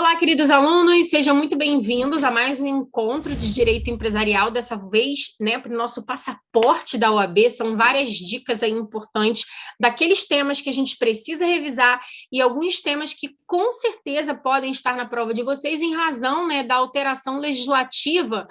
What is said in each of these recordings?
Olá, queridos alunos, sejam muito bem-vindos a mais um encontro de Direito Empresarial, dessa vez, para o nosso passaporte da OAB. São várias dicas aí importantes daqueles temas que a gente precisa revisar e alguns temas que com certeza podem estar na prova de vocês em razão, da alteração legislativa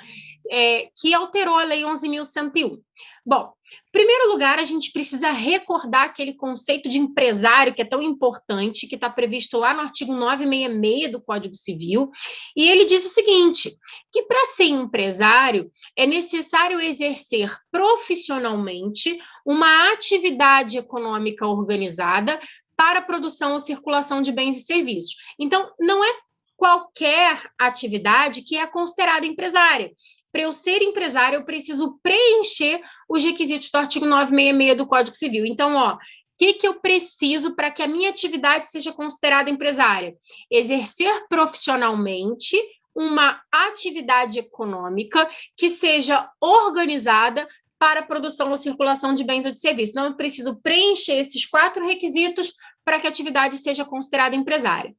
que alterou a Lei 11.101. Bom, em primeiro lugar, a gente precisa recordar aquele conceito de empresário que é tão importante, que está previsto lá no artigo 966 do Código Civil, e ele diz o seguinte, que para ser empresário é necessário exercer profissionalmente uma atividade econômica organizada para a produção ou circulação de bens e serviços. Então, não é qualquer atividade que é considerada empresária. Para eu ser empresário, eu preciso preencher os requisitos do artigo 966 do Código Civil. Então, o que eu preciso para que a minha atividade seja considerada empresária? Exercer profissionalmente uma atividade econômica que seja organizada para a produção ou circulação de bens ou de serviços. Então, eu preciso preencher esses 4 requisitos para que a atividade seja considerada empresária.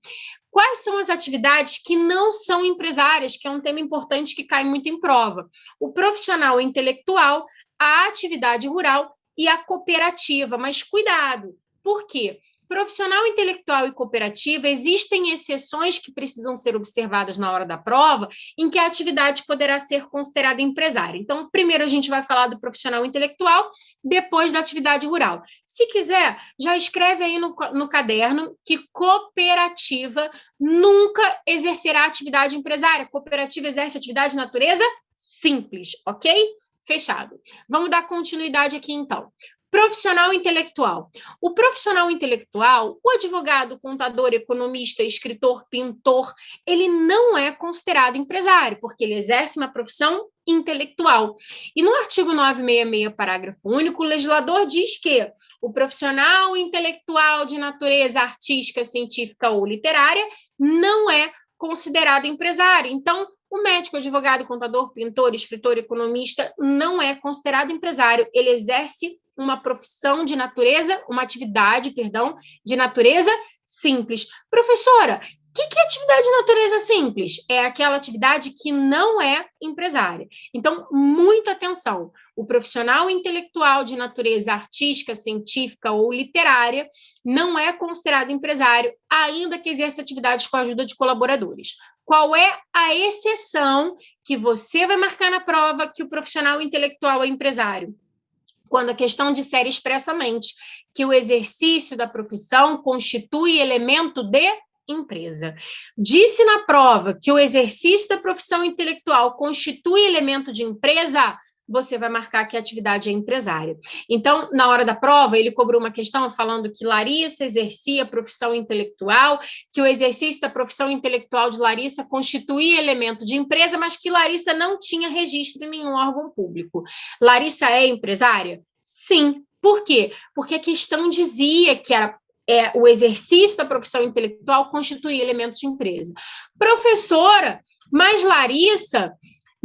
Quais são as atividades que não são empresárias, que é um tema importante que cai muito em prova? O profissional intelectual, a atividade rural e a cooperativa. Mas cuidado, por quê? Profissional intelectual e cooperativa, existem exceções que precisam ser observadas na hora da prova, em que a atividade poderá ser considerada empresária. Então, primeiro a gente vai falar do profissional intelectual, depois da atividade rural. Se quiser, já escreve aí no caderno que cooperativa nunca exercerá atividade empresária. Cooperativa exerce atividade de natureza simples, ok? Fechado. Vamos dar continuidade aqui, então. Profissional intelectual. O profissional intelectual, o advogado, contador, economista, escritor, pintor, ele não é considerado empresário, porque ele exerce uma profissão intelectual. E no artigo 966, parágrafo único, o legislador diz que o profissional intelectual de natureza artística, científica ou literária não é considerado empresário. Então, o médico, advogado, contador, pintor, escritor, economista não é considerado empresário, ele exerce uma profissão de natureza, uma atividade, de natureza simples. Professora, o que é atividade de natureza simples? É aquela atividade que não é empresária. Então, muita atenção. O profissional intelectual de natureza artística, científica ou literária não é considerado empresário, ainda que exerça atividades com a ajuda de colaboradores. Qual é a exceção que você vai marcar na prova que o profissional intelectual é empresário? Quando a questão disser expressamente que o exercício da profissão constitui elemento de empresa. Disse na prova que o exercício da profissão intelectual constitui elemento de empresa, você vai marcar que a atividade é empresária. Então, na hora da prova, ele cobrou uma questão falando que Larissa exercia a profissão intelectual, que o exercício da profissão intelectual de Larissa constituía elemento de empresa, mas que Larissa não tinha registro em nenhum órgão público. Larissa é empresária? Sim. Por quê? Porque a questão dizia que era o exercício da profissão intelectual constituía elemento de empresa. Professora, mas Larissa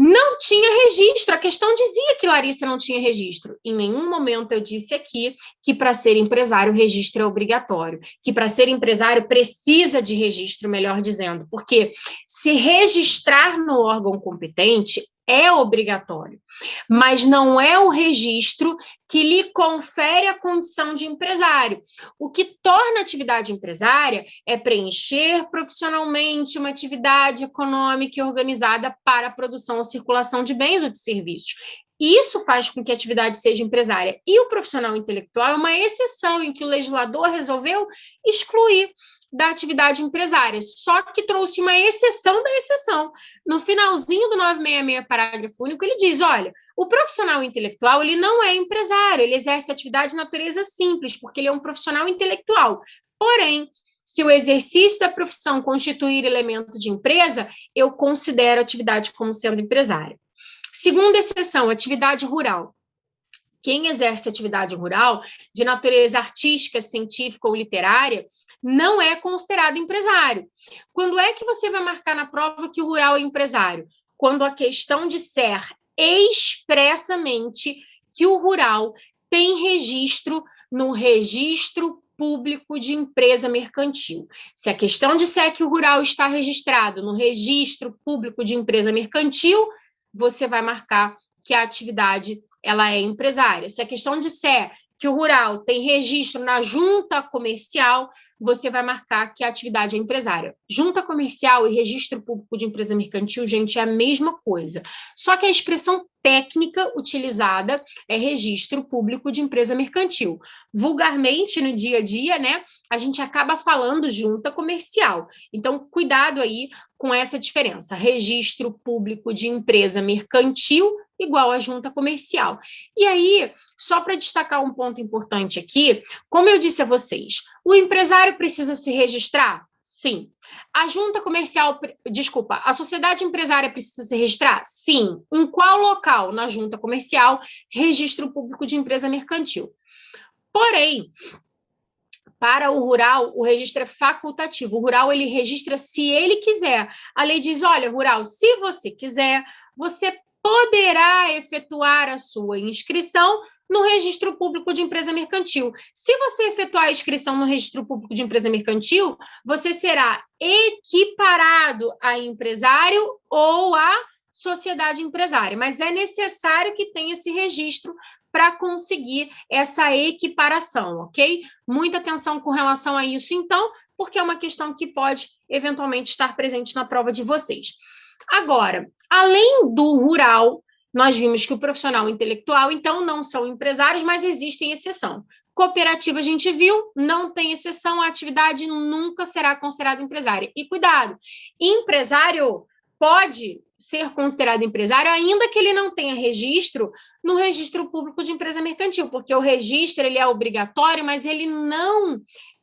não tinha registro. A questão dizia que Larissa não tinha registro. Em nenhum momento eu disse aqui que para ser empresário o registro é obrigatório, que para ser empresário precisa de registro, melhor dizendo, porque se registrar no órgão competente é obrigatório, mas não é o registro que lhe confere a condição de empresário. O que torna a atividade empresária é preencher profissionalmente uma atividade econômica e organizada para a produção ou circulação de bens ou de serviços. Isso faz com que a atividade seja empresária. E o profissional intelectual é uma exceção em que o legislador resolveu excluir da atividade empresária, só que trouxe uma exceção da exceção. No finalzinho do 966, parágrafo único, ele diz, olha, o profissional intelectual, ele não é empresário, ele exerce atividade de natureza simples, porque ele é um profissional intelectual. Porém, se o exercício da profissão constituir elemento de empresa, eu considero a atividade como sendo empresária. Segunda exceção, atividade rural. Quem exerce atividade rural de natureza artística, científica ou literária não é considerado empresário. Quando é que você vai marcar na prova que o rural é empresário? Quando a questão disser expressamente que o rural tem registro no registro público de empresa mercantil. Se a questão disser que o rural está registrado no registro público de empresa mercantil, você vai marcar que a atividade ela é empresária. Se a questão disser que o rural tem registro na junta comercial, você vai marcar que a atividade é empresária. Junta comercial e registro público de empresa mercantil, gente, é a mesma coisa. Só que a expressão técnica utilizada é registro público de empresa mercantil. Vulgarmente, no dia a dia, né, a gente acaba falando junta comercial. Então, cuidado aí com essa diferença. Registro público de empresa mercantil igual a junta comercial. E aí, só para destacar um ponto importante aqui, como eu disse a vocês, o empresário precisa se registrar? Sim. A junta comercial, desculpa, a sociedade empresária precisa se registrar? Sim. Em qual local? Na junta comercial, registro público de empresa mercantil. Porém, para o rural, o registro é facultativo. O rural, ele registra se ele quiser. A lei diz, olha, rural, se você quiser, você poderá efetuar a sua inscrição no registro público de empresa mercantil. Se você efetuar a inscrição no registro público de empresa mercantil, você será equiparado a empresário ou a sociedade empresária, mas é necessário que tenha esse registro para conseguir essa equiparação, ok? Muita atenção com relação a isso, então, porque é uma questão que pode, eventualmente, estar presente na prova de vocês. Agora, além do rural, nós vimos que o profissional intelectual, então, não são empresários, mas existem exceção. Cooperativa, a gente viu, não tem exceção, a atividade nunca será considerada empresária. E cuidado, empresário pode ser considerado empresário, ainda que ele não tenha registro no registro público de empresa mercantil, porque o registro ele é obrigatório, mas ele não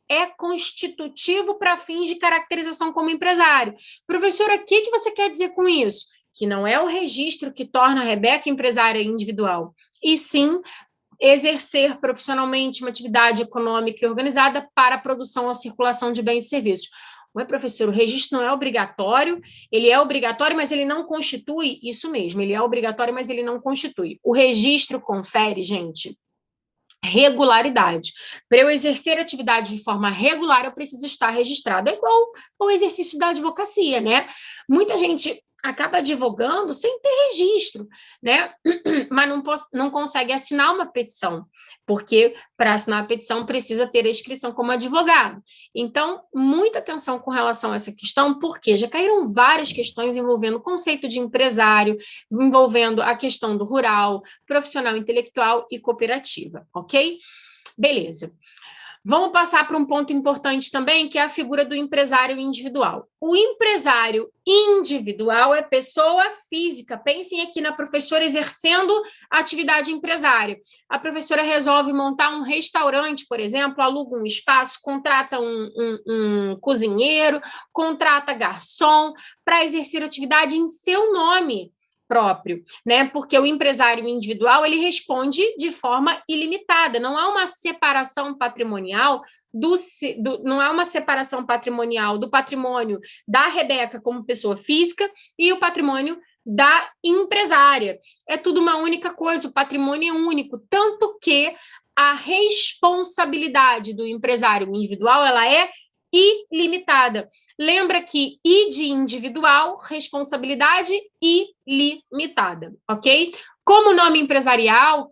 é constitutivo para fins de caracterização como empresário. Professora, o que você quer dizer com isso? Que não é o registro que torna a Rebeca empresária individual, e sim exercer profissionalmente uma atividade econômica e organizada para a produção ou circulação de bens e serviços. Ué, professor, o registro não é obrigatório, ele é obrigatório, mas ele não constitui, isso mesmo, ele é obrigatório, mas ele não constitui. O registro confere, gente, regularidade. Para eu exercer atividade de forma regular, eu preciso estar registrado. É igual ao exercício da advocacia, né? Muita gente acaba advogando sem ter registro, né? Mas não consegue assinar uma petição, porque para assinar a petição precisa ter a inscrição como advogado. Então, muita atenção com relação a essa questão, porque já caíram várias questões envolvendo o conceito de empresário, envolvendo a questão do rural, profissional intelectual e cooperativa, ok? Beleza. Vamos passar para um ponto importante também, que é a figura do empresário individual. O empresário individual é pessoa física. Pensem aqui na professora exercendo a atividade empresária. A professora resolve montar um restaurante, por exemplo, aluga um espaço, contrata um cozinheiro, contrata garçom para exercer atividade em seu nome próprio, né? Porque o empresário individual, ele responde de forma ilimitada, não há uma separação patrimonial não há uma separação patrimonial do patrimônio da Rebeca como pessoa física e o patrimônio da empresária. É tudo uma única coisa, o patrimônio é único, tanto que a responsabilidade do empresário individual, ela é ilimitada. Lembra que I de individual, responsabilidade ilimitada, ok? Como nome empresarial,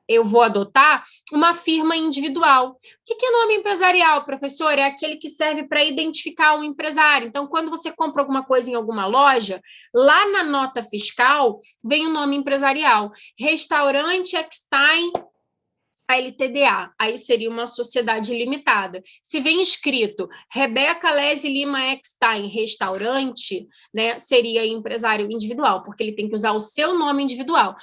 eu vou adotar, uma firma individual. O que é nome empresarial, professor? É aquele que serve para identificar o empresário. Então, quando você compra alguma coisa em alguma loja, lá na nota fiscal vem o nome empresarial. Restaurante Eckstein, a LTDA, aí seria uma sociedade limitada. Se vem escrito Rebeca Lese Lima Eckstein Restaurante, né, seria empresário individual, porque ele tem que usar o seu nome individual.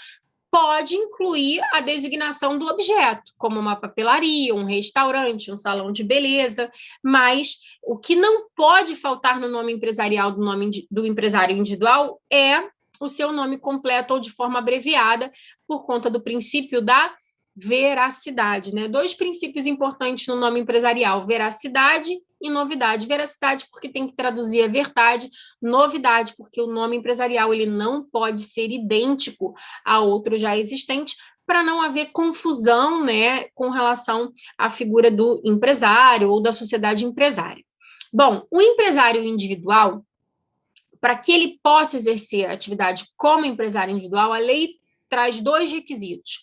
Pode incluir a designação do objeto, como uma papelaria, um restaurante, um salão de beleza, mas o que não pode faltar no nome empresarial do empresário individual é o seu nome completo ou de forma abreviada, por conta do princípio da veracidade, né? 2 princípios importantes no nome empresarial: veracidade e novidade. Veracidade porque tem que traduzir a verdade, novidade porque o nome empresarial ele não pode ser idêntico a outro já existente, para não haver confusão, né, com relação à figura do empresário ou da sociedade empresária. Bom, o empresário individual, para que ele possa exercer a atividade como empresário individual, a lei traz 2 requisitos: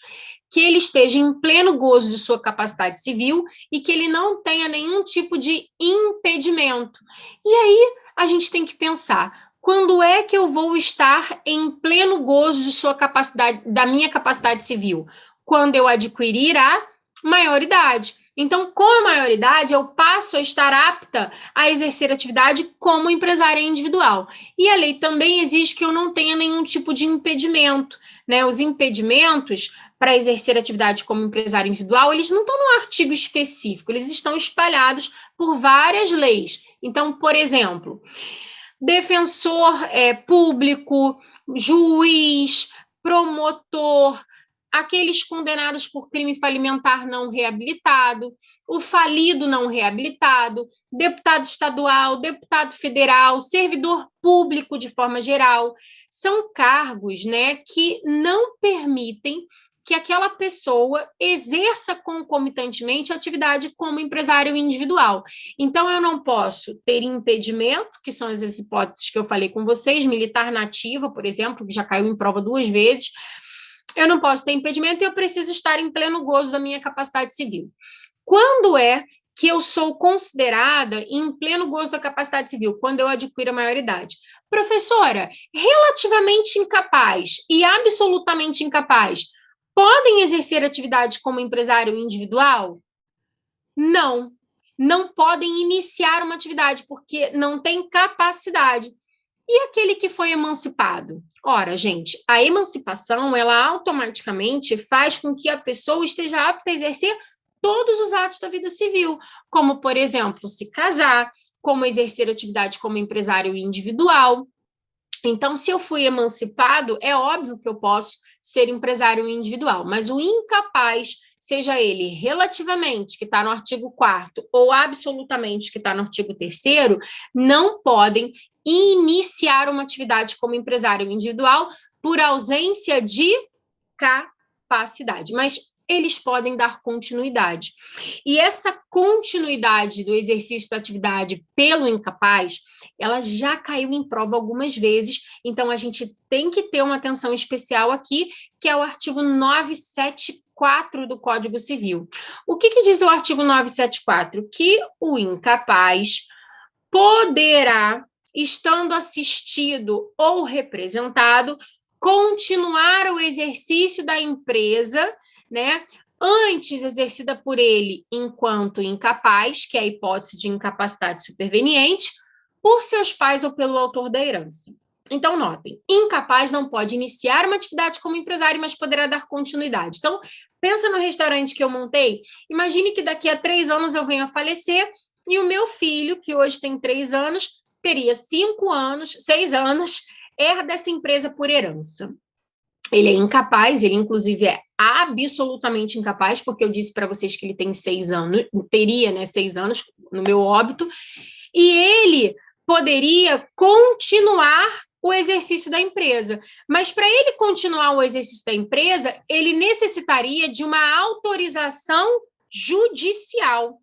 que ele esteja em pleno gozo de sua capacidade civil e que ele não tenha nenhum tipo de impedimento. E aí a gente tem que pensar: quando é que eu vou estar em pleno gozo de sua capacidade, da minha capacidade civil? Quando eu adquirir a maioridade. Então, com a maioridade, eu passo a estar apta a exercer atividade como empresária individual. E a lei também exige que eu não tenha nenhum tipo de impedimento, né? Os impedimentos para exercer atividade como empresário individual, eles não estão num artigo específico, eles estão espalhados por várias leis. Então, por exemplo, defensor público, juiz, promotor, aqueles condenados por crime falimentar não reabilitado, o falido não reabilitado, deputado estadual, deputado federal, servidor público de forma geral, são cargos, né, que não permitem que aquela pessoa exerça concomitantemente a atividade como empresário individual. Então, eu não posso ter impedimento, que são as hipóteses que eu falei com vocês, militar nativa, por exemplo, que já caiu em prova 2 vezes. Eu não posso ter impedimento e eu preciso estar em pleno gozo da minha capacidade civil. Quando é que eu sou considerada em pleno gozo da capacidade civil? Quando eu adquiro a maioridade. Professora, relativamente incapaz e absolutamente incapaz podem exercer atividade como empresário individual? Não. Não podem iniciar uma atividade porque não tem capacidade. E aquele que foi emancipado? Ora, gente, a emancipação, ela automaticamente faz com que a pessoa esteja apta a exercer todos os atos da vida civil, como, por exemplo, se casar, como exercer atividade como empresário individual. Então, se eu fui emancipado, é óbvio que eu posso ser empresário individual, mas o incapaz, seja ele relativamente, que está no artigo 4º, ou absolutamente, que está no artigo 3º, não podem iniciar uma atividade como empresário individual por ausência de capacidade. Mas eles podem dar continuidade. E essa continuidade do exercício da atividade pelo incapaz, ela já caiu em prova algumas vezes, então a gente tem que ter uma atenção especial aqui, que é o artigo 974 do Código Civil. O que diz o artigo 974? Que o incapaz poderá, estando assistido ou representado, continuar o exercício da empresa, né, antes exercida por ele enquanto incapaz, que é a hipótese de incapacidade superveniente, por seus pais ou pelo autor da herança. Então, notem, incapaz não pode iniciar uma atividade como empresário, mas poderá dar continuidade. Então, pensa no restaurante que eu montei, imagine que daqui a 3 anos eu venho a falecer e o meu filho, que hoje tem 3 anos, teria 6 anos, herda essa empresa por herança. Ele é incapaz, ele inclusive é absolutamente incapaz, porque eu disse para vocês que ele tem 6 anos, teria, né, 6 anos no meu óbito, e ele poderia continuar o exercício da empresa. Mas para ele continuar o exercício da empresa, ele necessitaria de uma autorização judicial,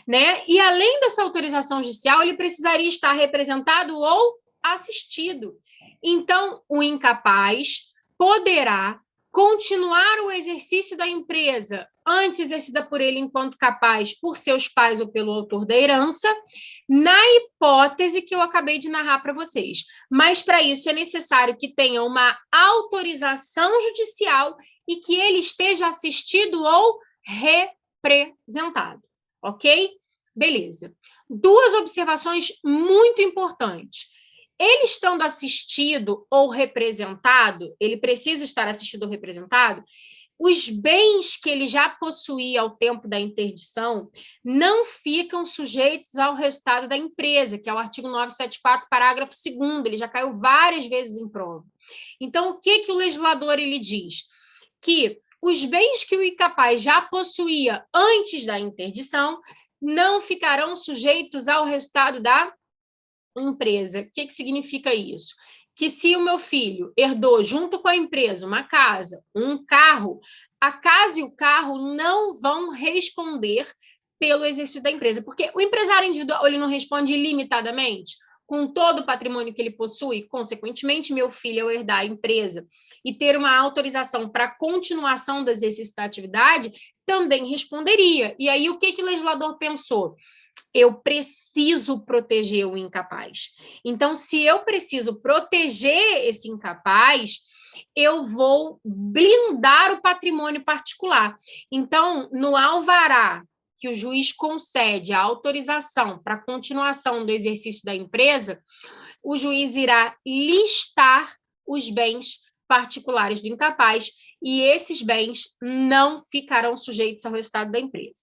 né? E além dessa autorização judicial, ele precisaria estar representado ou assistido. Então, o incapaz poderá continuar o exercício da empresa antes exercida por ele enquanto capaz por seus pais ou pelo autor da herança, na hipótese que eu acabei de narrar para vocês. Mas para isso é necessário que tenha uma autorização judicial e que ele esteja assistido ou representado, ok? Beleza. 2 observações muito importantes. Ele estando assistido ou representado, ele precisa estar assistido ou representado, os bens que ele já possuía ao tempo da interdição não ficam sujeitos ao resultado da empresa, que é o artigo 974, parágrafo 2º, ele já caiu várias vezes em prova. Então, o que o legislador ele diz? Que os bens que o incapaz já possuía antes da interdição não ficarão sujeitos ao resultado da empresa. O que significa isso? que se o meu filho herdou junto com a empresa uma casa, um carro, a casa e o carro não vão responder pelo exercício da empresa, porque o empresário individual ele não responde ilimitadamente com todo o patrimônio que ele possui, consequentemente, meu filho, ao herdar a empresa e ter uma autorização para a continuação do exercício da atividade, também responderia. E aí, o que o legislador pensou? Eu preciso proteger o incapaz. Então, se eu preciso proteger esse incapaz, eu vou blindar o patrimônio particular. Então, no alvará que o juiz concede a autorização para a continuação do exercício da empresa, o juiz irá listar os bens particulares do incapaz e esses bens não ficarão sujeitos ao resultado da empresa.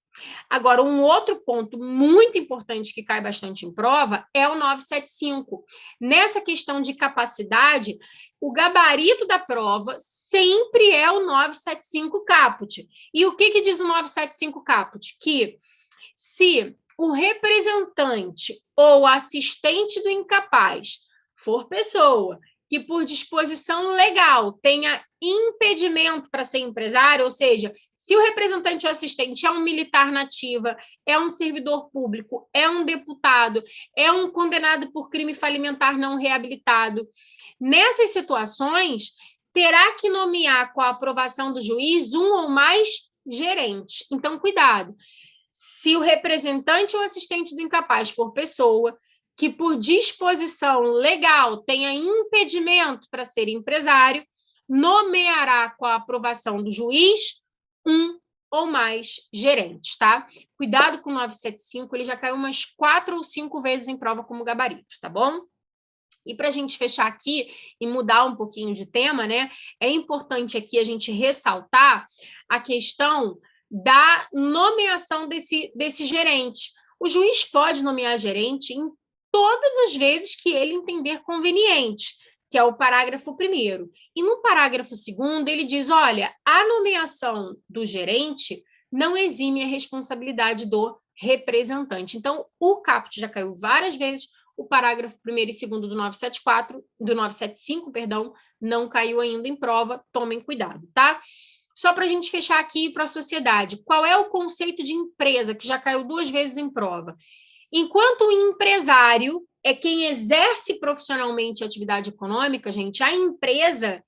Agora, um outro ponto muito importante que cai bastante em prova é o 975. Nessa questão de capacidade, o gabarito da prova sempre é o 975 caput. E o que diz o 975 caput? Que se o representante ou assistente do incapaz for pessoa que, por disposição legal, tenha impedimento para ser empresário, ou seja, se o representante ou assistente é um militar na ativa, é um servidor público, é um deputado, é um condenado por crime falimentar não reabilitado, nessas situações, terá que nomear, com a aprovação do juiz, um ou mais gerentes. Então, cuidado. Se o representante ou assistente do incapaz for pessoa que, por disposição legal, tenha impedimento para ser empresário, nomeará, com a aprovação do juiz, um ou mais gerentes, tá? Cuidado com o 975, ele já caiu umas 4 ou 5 vezes em prova como gabarito, tá bom? E para a gente fechar aqui e mudar um pouquinho de tema, né? É importante aqui a gente ressaltar a questão da nomeação desse gerente. O juiz pode nomear gerente em todas as vezes que ele entender conveniente, que é o parágrafo 1º. E no parágrafo 2º, ele diz, olha, a nomeação do gerente não exime a responsabilidade do representante. Então, o caput já caiu várias vezes, o parágrafo 1º e 2º do 975, não caiu ainda em prova, tomem cuidado, tá? Só para a gente fechar aqui para a sociedade, qual é o conceito de empresa, que já caiu 2 vezes em prova? Enquanto o empresário é quem exerce profissionalmente a atividade econômica, gente, a empresa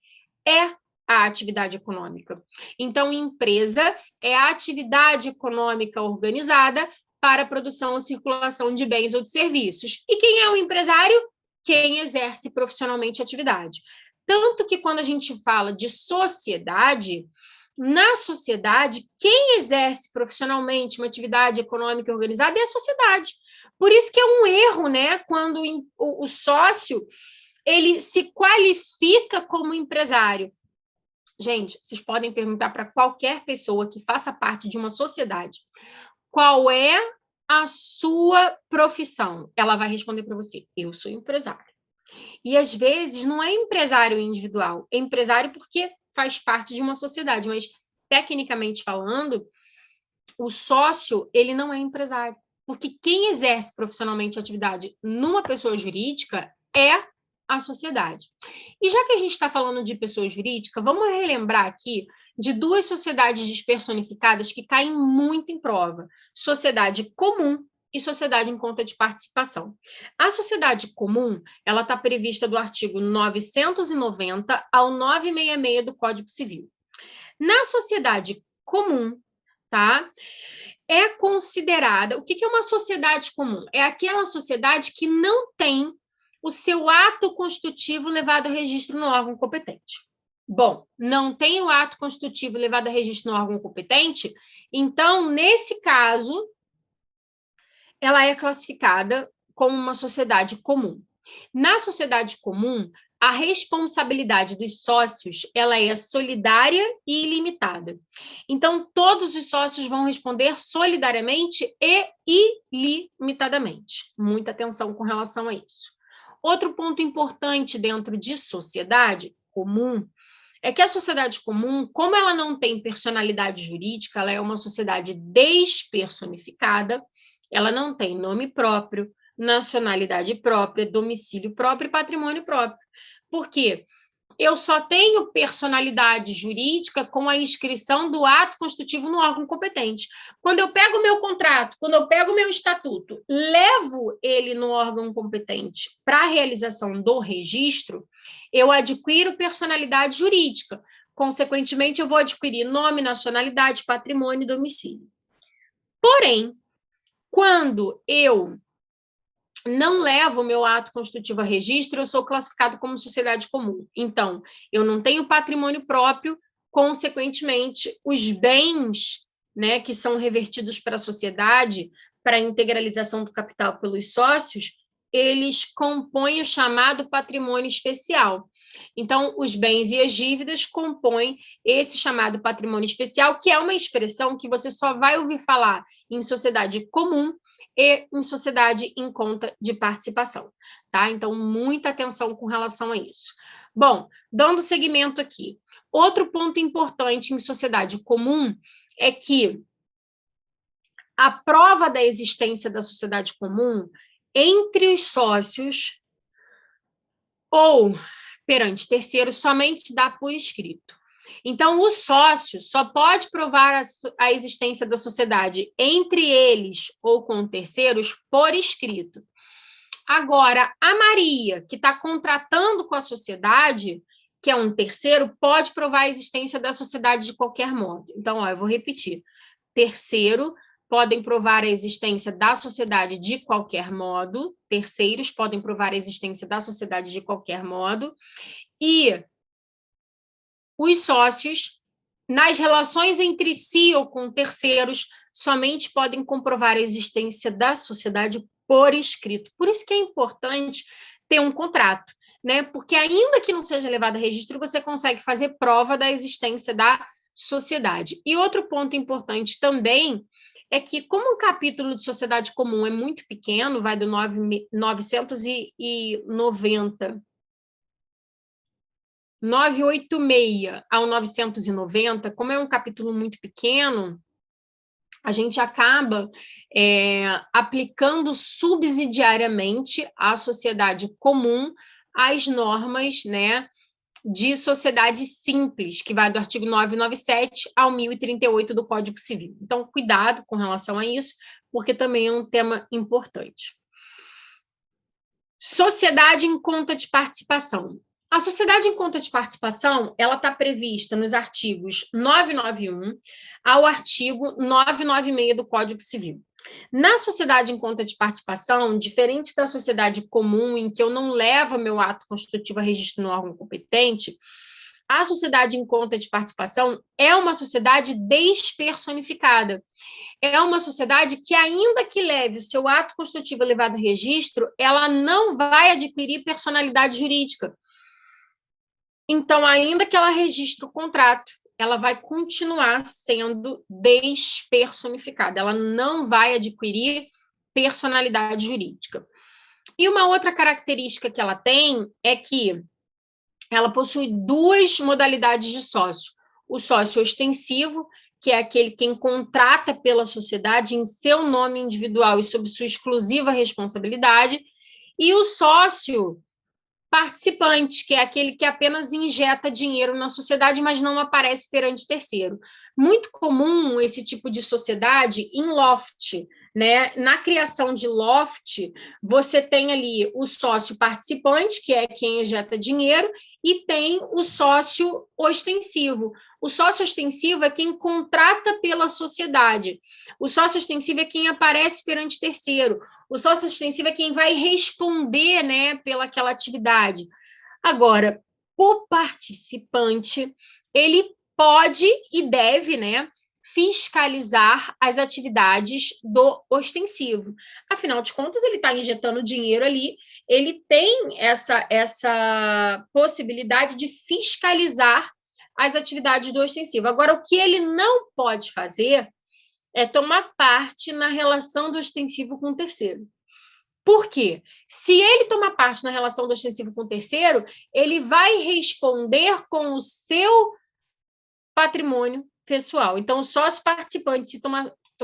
é a atividade econômica. Então, empresa é a atividade econômica organizada para a produção ou circulação de bens ou de serviços. E quem é o empresário? Quem exerce profissionalmente a atividade. Tanto que quando a gente fala de sociedade, na sociedade, quem exerce profissionalmente uma atividade econômica organizada é a sociedade. Por isso que é um erro, né, quando o sócio ele se qualifica como empresário. Gente, vocês podem perguntar para qualquer pessoa que faça parte de uma sociedade qual é a sua profissão. Ela vai responder para você, eu sou empresário. E, às vezes, não é empresário individual, é empresário porque faz parte de uma sociedade, mas, tecnicamente falando, o sócio, ele não é empresário, porque quem exerce profissionalmente a atividade numa pessoa jurídica é a sociedade. E já que a gente está falando de pessoa jurídica, vamos relembrar aqui de 2 sociedades despersonificadas que caem muito em prova: sociedade comum e sociedade em conta de participação. A sociedade comum, ela está prevista do artigo 990 ao 966 do Código Civil. Na sociedade comum, tá? É considerada... O que é uma sociedade comum? É aquela sociedade que não tem o seu ato constitutivo levado a registro no órgão competente. Bom, não tem o ato constitutivo levado a registro no órgão competente, então, nesse caso, ela é classificada como uma sociedade comum. Na sociedade comum, a responsabilidade dos sócios ela é solidária e ilimitada. Então, todos os sócios vão responder solidariamente e ilimitadamente. Muita atenção com relação a isso. Outro ponto importante dentro de sociedade comum é que a sociedade comum, como ela não tem personalidade jurídica, ela é uma sociedade despersonificada, ela não tem nome próprio, nacionalidade própria, domicílio próprio e patrimônio próprio. Por quê? Eu só tenho personalidade jurídica com a inscrição do ato constitutivo no órgão competente. Quando eu pego o meu contrato, quando eu pego o meu estatuto, levo ele no órgão competente para a realização do registro, eu adquiro personalidade jurídica. Consequentemente, eu vou adquirir nome, nacionalidade, patrimônio e domicílio. Porém, quando eu não levo o meu ato constitutivo a registro, eu sou classificado como sociedade comum. Então, eu não tenho patrimônio próprio, consequentemente, os bens, né, que são revertidos para a sociedade, para a integralização do capital pelos sócios, eles compõem o chamado patrimônio especial. Então, os bens e as dívidas compõem esse chamado patrimônio especial, que é uma expressão que você só vai ouvir falar em sociedade comum e em sociedade em conta de participação, tá? Então, muita atenção com relação a isso. Bom, dando seguimento aqui, outro ponto importante em sociedade comum é que a prova da existência da sociedade comum entre os sócios ou perante terceiros somente se dá por escrito. Então, o sócio só pode provar a existência da sociedade entre eles ou com terceiros por escrito. Agora, a Maria, que está contratando com a sociedade, que é um terceiro, pode provar a existência da sociedade de qualquer modo. Então, ó, eu vou repetir. Terceiro, podem provar a existência da sociedade de qualquer modo. Terceiros podem provar a existência da sociedade de qualquer modo. E os sócios, nas relações entre si ou com terceiros, somente podem comprovar a existência da sociedade por escrito. Por isso que é importante ter um contrato, né? Porque ainda que não seja levado a registro, você consegue fazer prova da existência da sociedade. E outro ponto importante também é que, como o capítulo de sociedade comum é muito pequeno, vai do 986 ao 990, como é um capítulo muito pequeno, a gente acaba aplicando subsidiariamente à sociedade comum as normas, né, de sociedade simples, que vai do artigo 997 ao 1038 do Código Civil. Então, cuidado com relação a isso, porque também é um tema importante. Sociedade em conta de participação. A sociedade em conta de participação, ela está prevista nos artigos 991 ao artigo 996 do Código Civil. Na sociedade em conta de participação, diferente da sociedade comum, em que eu não levo meu ato constitutivo a registro no órgão competente, a sociedade em conta de participação é uma sociedade despersonificada. É uma sociedade que, ainda que leve o seu ato constitutivo levado a registro, ela não vai adquirir personalidade jurídica. Então, ainda que ela registre o contrato, ela vai continuar sendo despersonificada, ela não vai adquirir personalidade jurídica. E uma outra característica que ela tem é que ela possui duas modalidades de sócio. O sócio ostensivo, que é aquele quem contrata pela sociedade em seu nome individual e sob sua exclusiva responsabilidade, e o sócio participante, que é aquele que apenas injeta dinheiro na sociedade, mas não aparece perante terceiro. Muito comum esse tipo de sociedade em loft, né? Na criação de loft, você tem ali o sócio participante, que é quem injeta dinheiro, e tem o sócio ostensivo. O sócio ostensivo é quem contrata pela sociedade. O sócio ostensivo é quem aparece perante terceiro. O sócio ostensivo é quem vai responder, né, pelaquela atividade. Agora, o participante, ele pode e deve, né, fiscalizar as atividades do ostensivo. Afinal de contas, ele está injetando dinheiro ali, ele tem essa possibilidade de fiscalizar as atividades do ostensivo. Agora, o que ele não pode fazer é tomar parte na relação do ostensivo com o terceiro. Por quê? Se ele tomar parte na relação do ostensivo com o terceiro, ele vai responder com o seu patrimônio pessoal. Então, o sócio participante, se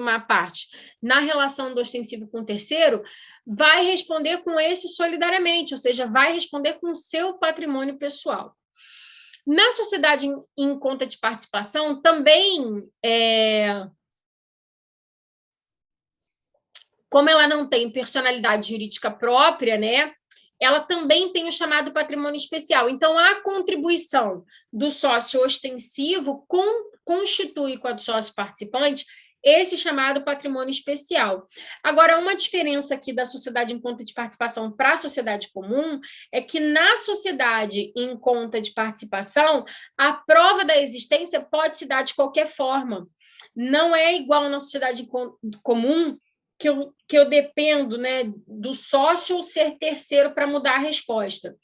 tomar parte na relação do ostensivo com o terceiro, vai responder com esse solidariamente, ou seja, vai responder com o seu patrimônio pessoal. Na sociedade em conta de participação, também, como ela não tem personalidade jurídica própria, né, ela também tem o chamado patrimônio especial. Então, a contribuição do sócio ostensivo constitui com a do sócio participante esse chamado patrimônio especial. Agora, uma diferença aqui da sociedade em conta de participação para a sociedade comum é que na sociedade em conta de participação, a prova da existência pode se dar de qualquer forma. Não é igual na sociedade comum, que eu dependo, né, do sócio ou ser terceiro para mudar a resposta.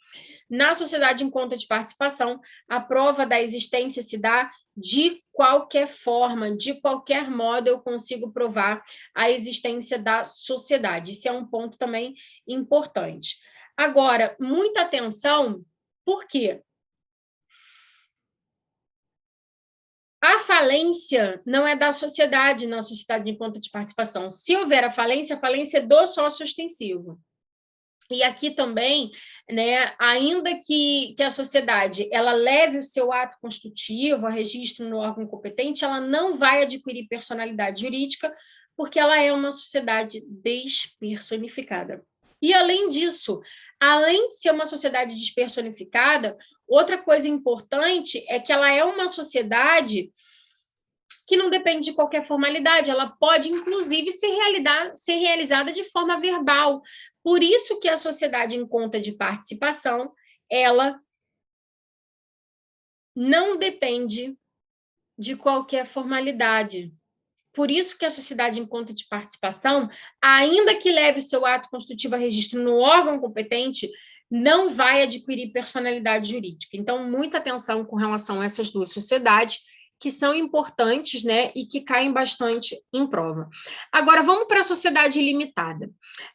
Na sociedade em conta de participação, a prova da existência se dá de qualquer forma, de qualquer modo eu consigo provar a existência da sociedade. Isso é um ponto também importante. Agora, muita atenção, por quê? A falência não é da sociedade na sociedade em conta de participação. Se houver a falência é do sócio ostensivo. E aqui também, né, ainda que a sociedade ela leve o seu ato constitutivo a registro no órgão competente, ela não vai adquirir personalidade jurídica, porque ela é uma sociedade despersonificada. E, além disso, além de ser uma sociedade despersonificada, outra coisa importante é que ela é uma sociedade que não depende de qualquer formalidade, ela pode, inclusive, ser realizada de forma verbal. Por isso que a sociedade em conta de participação, ela não depende de qualquer formalidade. Por isso que a sociedade em conta de participação, ainda que leve o seu ato constitutivo a registro no órgão competente, não vai adquirir personalidade jurídica. Então, muita atenção com relação a essas duas sociedades, que são importantes, né, e que caem bastante em prova. Agora, vamos para a sociedade limitada.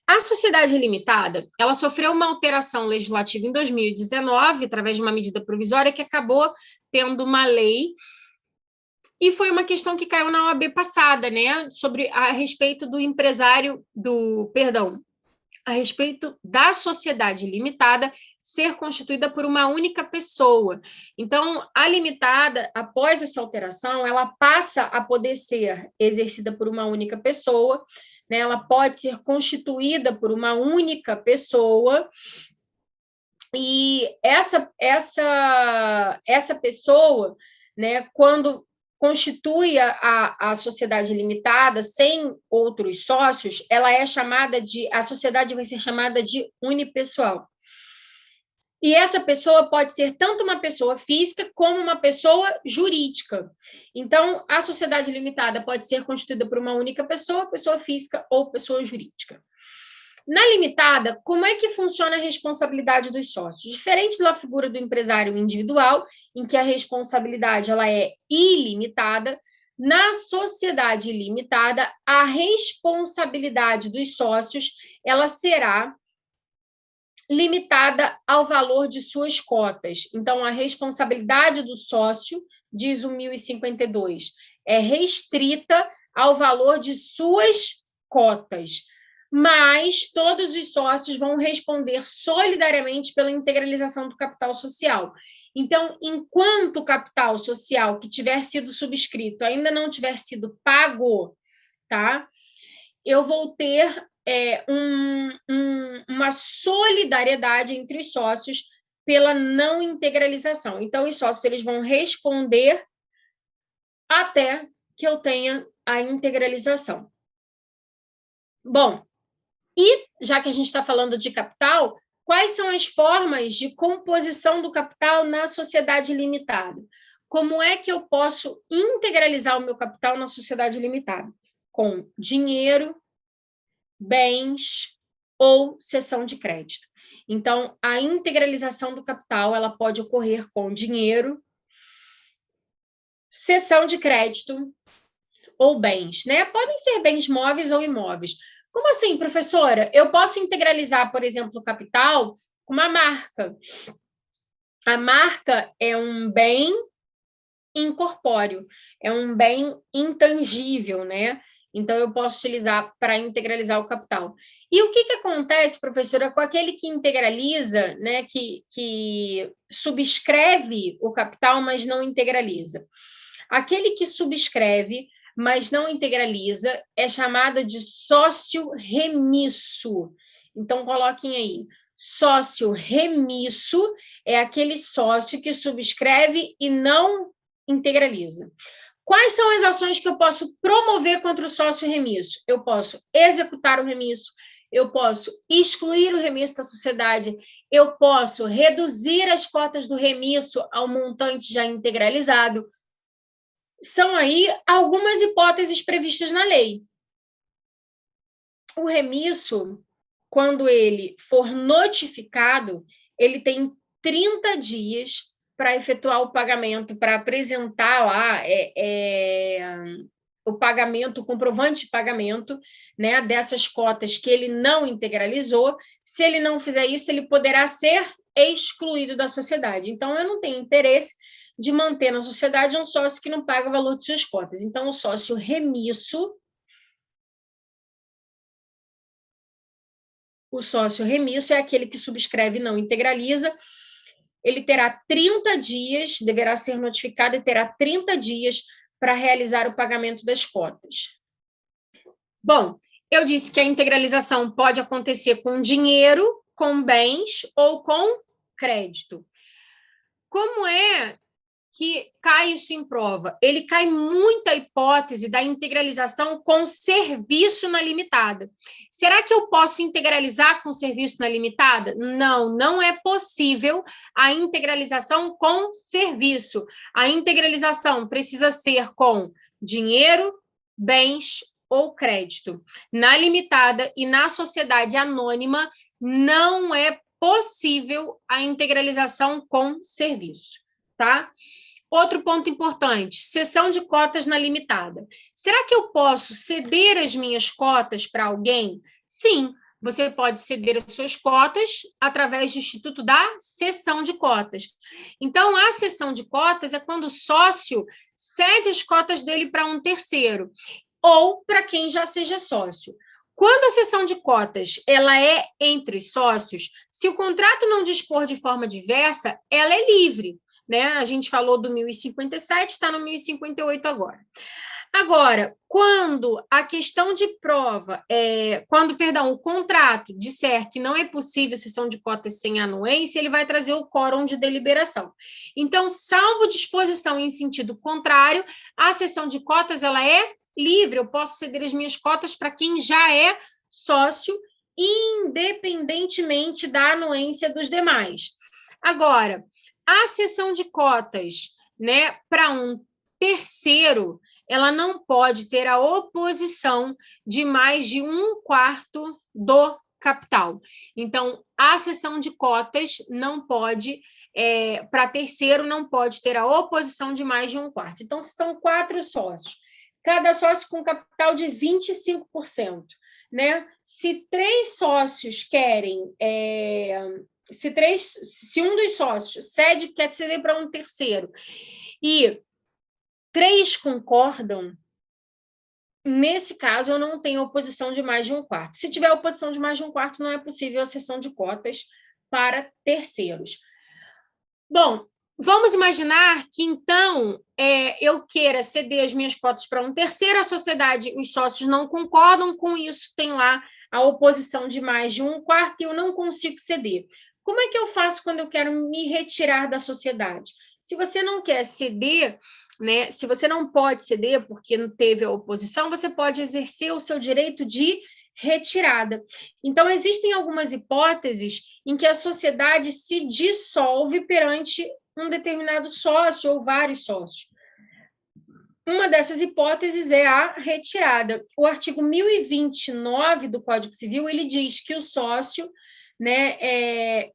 A sociedade limitada, ela sofreu uma alteração legislativa em 2019, através de uma medida provisória que acabou tendo uma lei, e foi uma questão que caiu na OAB passada, né, a respeito do empresário, a respeito da sociedade limitada ser constituída por uma única pessoa. Então, a limitada, após essa alteração, ela passa a poder ser exercida por uma única pessoa, né? Ela pode ser constituída por uma única pessoa, e essa pessoa, né, quando constitui a sociedade limitada sem outros sócios, a sociedade vai ser chamada de unipessoal. E essa pessoa pode ser tanto uma pessoa física como uma pessoa jurídica. Então, a sociedade limitada pode ser constituída por uma única pessoa física ou pessoa jurídica. Na limitada, como é que funciona a responsabilidade dos sócios? Diferente da figura do empresário individual, em que a responsabilidade ela é ilimitada, na sociedade limitada, a responsabilidade dos sócios ela será limitada ao valor de suas cotas. Então, a responsabilidade do sócio, diz o 1052, é restrita ao valor de suas cotas, mas todos os sócios vão responder solidariamente pela integralização do capital social. Então, enquanto o capital social que tiver sido subscrito ainda não tiver sido pago, tá? Eu vou ter uma solidariedade entre os sócios pela não integralização. Então, os sócios eles vão responder até que eu tenha a integralização. Bom, e já que a gente está falando de capital, quais são as formas de composição do capital na sociedade limitada? Como é que eu posso integralizar o meu capital na sociedade limitada? Com dinheiro, bens ou cessão de crédito. Então, a integralização do capital ela pode ocorrer com dinheiro, cessão de crédito ou bens, né? Podem ser bens móveis ou imóveis. Como assim, professora? Eu posso integralizar, por exemplo, o capital com uma marca. A marca é um bem incorpóreo, é um bem intangível, né? Então, eu posso utilizar para integralizar o capital. E o que acontece, professora, com aquele que integraliza, né, que subscreve o capital, mas não integraliza? Aquele que subscreve, mas não integraliza, é chamado de sócio remisso. Então, coloquem aí. Sócio remisso é aquele sócio que subscreve e não integraliza. Quais são as ações que eu posso promover contra o sócio remisso? Eu posso executar o remisso, eu posso excluir o remisso da sociedade, eu posso reduzir as cotas do remisso ao montante já integralizado. São aí algumas hipóteses previstas na lei. O remisso, quando ele for notificado, ele tem 30 dias para efetuar o pagamento, para apresentar lá o pagamento, o comprovante de pagamento, né, dessas cotas que ele não integralizou. Se ele não fizer isso, ele poderá ser excluído da sociedade. Então, eu não tenho interesse de manter na sociedade um sócio que não paga o valor de suas cotas. Então, o sócio remisso é aquele que subscreve e não integraliza. Ele terá 30 dias, deverá ser notificado e terá 30 dias para realizar o pagamento das cotas. Bom, eu disse que a integralização pode acontecer com dinheiro, com bens ou com crédito. Como é que cai isso em prova? Ele cai muita hipótese da integralização com serviço na limitada. Será que eu posso integralizar com serviço na limitada? Não, não é possível a integralização com serviço. A integralização precisa ser com dinheiro, bens ou crédito. Na limitada e na sociedade anônima, não é possível a integralização com serviço, tá? Outro ponto importante, cessão de cotas na limitada. Será que eu posso ceder as minhas cotas para alguém? Sim, você pode ceder as suas cotas através do Instituto da Cessão de Cotas. Então, a cessão de cotas é quando o sócio cede as cotas dele para um terceiro ou para quem já seja sócio. Quando a cessão de cotas ela é entre sócios, se o contrato não dispor de forma diversa, ela é livre. Né? A gente falou do 1057, está no 1058 agora. Agora, quando a questão de prova, o contrato disser que não é possível cessão de cotas sem anuência, ele vai trazer o quórum de deliberação. Então, salvo disposição em sentido contrário, a cessão de cotas ela é livre, eu posso ceder as minhas cotas para quem já é sócio, independentemente da anuência dos demais. Agora, a cessão de cotas, né, para um terceiro, ela não pode ter a oposição de mais de 1/4 do capital. Então, a cessão de cotas não pode, para terceiro, não pode ter a oposição de mais de 1/4. Então, são 4 sócios, cada sócio com capital de 25%. Né? Se 3 sócios querem... Se um dos sócios quer ceder para um terceiro e 3 concordam, nesse caso, eu não tenho oposição de mais de 1/4. Se tiver oposição de mais de 1/4, não é possível a cessão de cotas para terceiros. Bom, vamos imaginar que, então, eu queira ceder as minhas cotas para um terceiro, a sociedade, os sócios não concordam com isso, tem lá a oposição de mais de 1/4 e eu não consigo ceder. Como é que eu faço quando eu quero me retirar da sociedade? Se você não quer ceder, né, se você não pode ceder porque não teve a oposição, você pode exercer o seu direito de retirada. Então, existem algumas hipóteses em que a sociedade se dissolve perante um determinado sócio ou vários sócios. Uma dessas hipóteses é a retirada. O artigo 1029 do Código Civil, ele diz que o sócio... Né,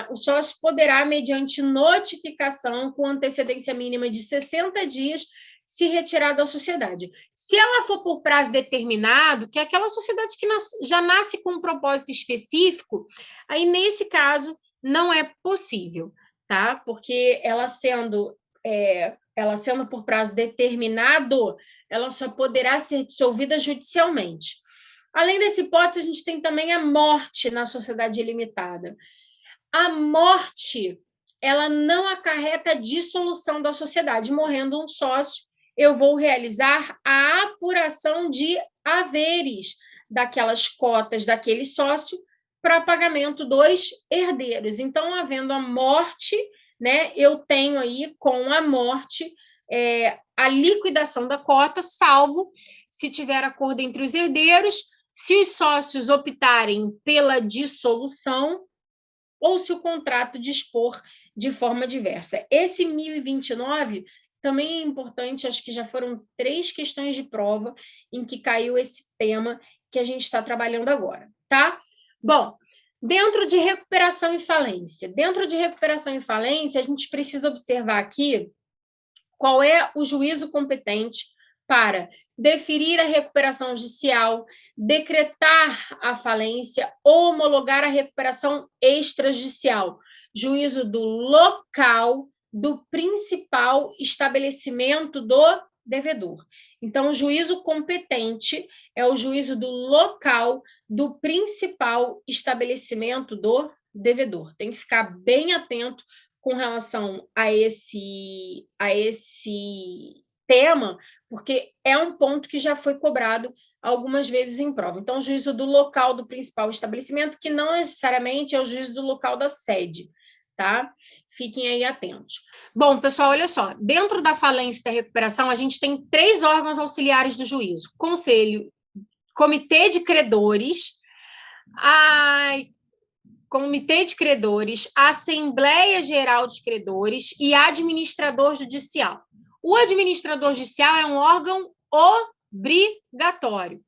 o sócio poderá, mediante notificação com antecedência mínima de 60 dias, se retirar da sociedade. Se ela for por prazo determinado, que é aquela sociedade que já nasce com um propósito específico, aí, nesse caso, não é possível, tá? Porque ela ela sendo por prazo determinado, ela só poderá ser dissolvida judicialmente. Além dessa hipótese, a gente tem também a morte na sociedade limitada. A morte, ela não acarreta a dissolução da sociedade. Morrendo um sócio, eu vou realizar a apuração de haveres daquelas cotas daquele sócio para pagamento dos herdeiros. Então, havendo a morte, né, eu tenho aí, com a morte, a liquidação da cota, salvo se tiver acordo entre os herdeiros, se os sócios optarem pela dissolução ou se o contrato dispor de forma diversa. Esse 1029 também é importante, acho que já foram 3 questões de prova em que caiu esse tema que a gente está trabalhando agora, tá? Bom, dentro de recuperação e falência. Dentro de recuperação e falência, a gente precisa observar aqui qual é o juízo competente para deferir a recuperação judicial, decretar a falência ou homologar a recuperação extrajudicial. Juízo do local do principal estabelecimento do devedor. Então, o juízo competente é o juízo do local do principal estabelecimento do devedor. Tem que ficar bem atento com relação a esse tema, porque é um ponto que já foi cobrado algumas vezes em prova. Então, o juízo do local do principal estabelecimento, que não necessariamente é o juízo do local da sede, tá? Fiquem aí atentos. Bom, pessoal, olha só, dentro da falência e da recuperação, a gente tem 3 órgãos auxiliares do juízo: conselho, comitê de credores, Comitê de Credores, Assembleia Geral de Credores e Administrador Judicial. O administrador judicial é um órgão obrigatório.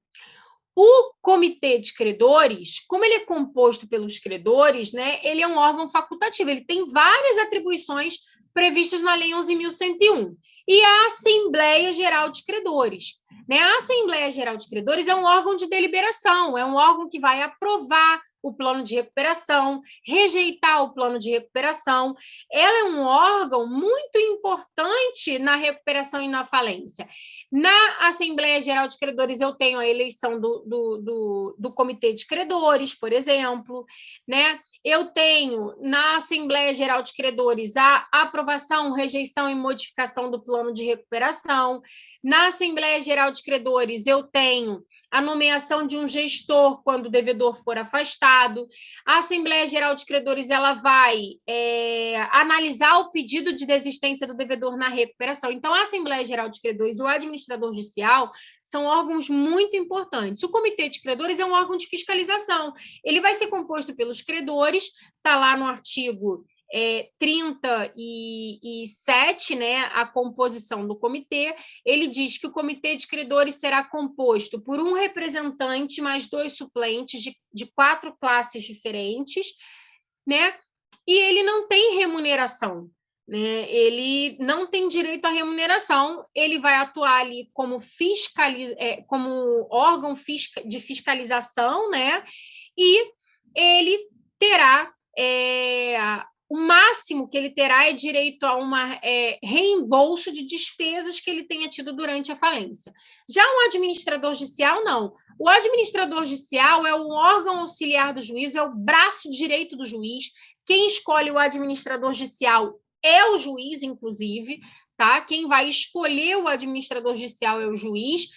O Comitê de Credores, como ele é composto pelos credores, né, ele é um órgão facultativo, ele tem várias atribuições previstas na Lei 11.101. E a Assembleia Geral de Credores. Né? A Assembleia Geral de Credores é um órgão de deliberação, é um órgão que vai aprovar o plano de recuperação, rejeitar o plano de recuperação. Ela é um órgão muito importante na recuperação e na falência. Na Assembleia Geral de Credores, eu tenho a eleição do Comitê de Credores, por exemplo, né? Eu tenho, na Assembleia Geral de Credores, a aprovação, rejeição e modificação do plano de recuperação. Na Assembleia Geral de Credores, eu tenho a nomeação de um gestor quando o devedor for afastado. A Assembleia Geral de Credores ela vai analisar o pedido de desistência do devedor na recuperação. Então, a Assembleia Geral de Credores e o administrador judicial são órgãos muito importantes. O Comitê de Credores é um órgão de fiscalização. Ele vai ser composto pelos credores, está lá no artigo 37, né, a composição do comitê. Ele diz que o Comitê de Credores será composto por um representante mais 2 suplentes de 4 classes diferentes, né, e ele não tem remuneração, né, ele não tem direito à remuneração, ele vai atuar ali como, como órgão de fiscalização, né, e ele terá o máximo que ele terá é direito a reembolso de despesas que ele tenha tido durante a falência. Já um administrador judicial, não. O administrador judicial é o órgão auxiliar do juiz, é o braço direito do juiz. Quem escolhe o administrador judicial é o juiz, inclusive, tá? Quem vai escolher o administrador judicial é o juiz.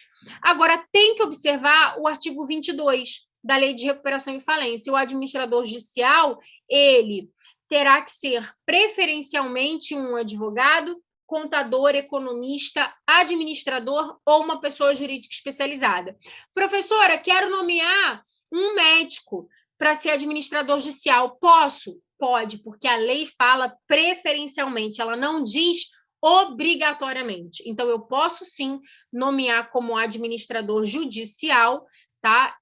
Agora, tem que observar o artigo 22 da Lei de Recuperação e Falência. O administrador judicial, ele terá que ser preferencialmente um advogado, contador, economista, administrador ou uma pessoa jurídica especializada. Professora, quero nomear um médico para ser administrador judicial. Posso? Pode, porque a lei fala preferencialmente, ela não diz obrigatoriamente. Então, eu posso sim nomear como administrador judicial, tá?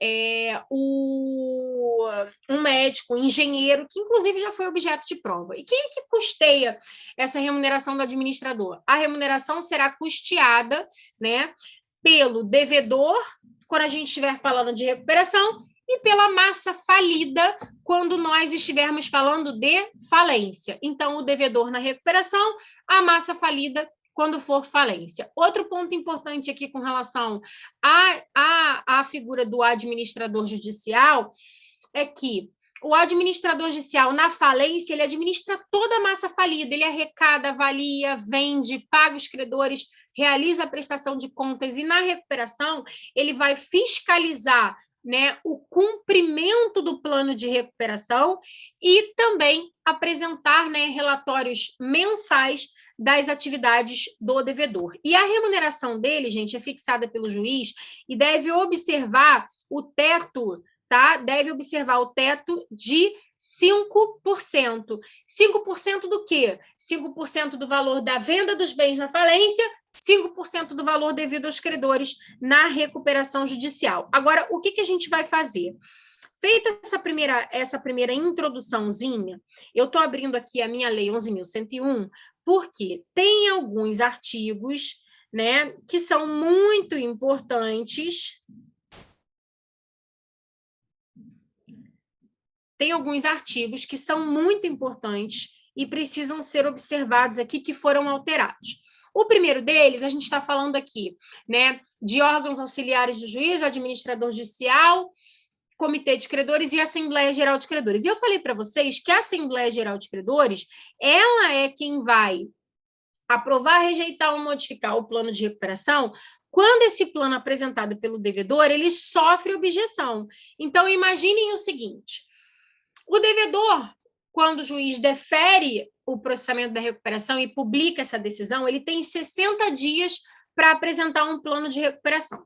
Um médico, um engenheiro, que inclusive já foi objeto de prova. E quem é que custeia essa remuneração do administrador? A remuneração será custeada, né, pelo devedor, quando a gente estiver falando de recuperação, e pela massa falida, quando nós estivermos falando de falência. Então, o devedor na recuperação, a massa falida quando for falência. Outro ponto importante aqui com relação à figura do administrador judicial é que o administrador judicial, na falência, ele administra toda a massa falida, ele arrecada, avalia, vende, paga os credores, realiza a prestação de contas e, na recuperação, ele vai fiscalizar, né, o cumprimento do plano de recuperação e também apresentar, né, relatórios mensais das atividades do devedor. E a remuneração dele, gente, é fixada pelo juiz e deve observar o teto, tá? Deve observar o teto de 5%. 5% do quê? 5% do valor da venda dos bens na falência, 5% do valor devido aos credores na recuperação judicial. Agora, o que a gente vai fazer? Feita essa primeira introduçãozinha, eu estou abrindo aqui a minha Lei 11.101, porque tem alguns artigos, né, que são muito importantes. Tem alguns artigos que são muito importantes e precisam ser observados aqui, que foram alterados. O primeiro deles, a gente está falando aqui, né, de órgãos auxiliares do juiz, administrador judicial, Comitê de Credores e Assembleia Geral de Credores. E eu falei para vocês que a Assembleia Geral de Credores, ela é quem vai aprovar, rejeitar ou modificar o plano de recuperação quando esse plano apresentado pelo devedor, ele sofre objeção. Então, imaginem o seguinte: o devedor, quando o juiz defere o processamento da recuperação e publica essa decisão, ele tem 60 dias para apresentar um plano de recuperação.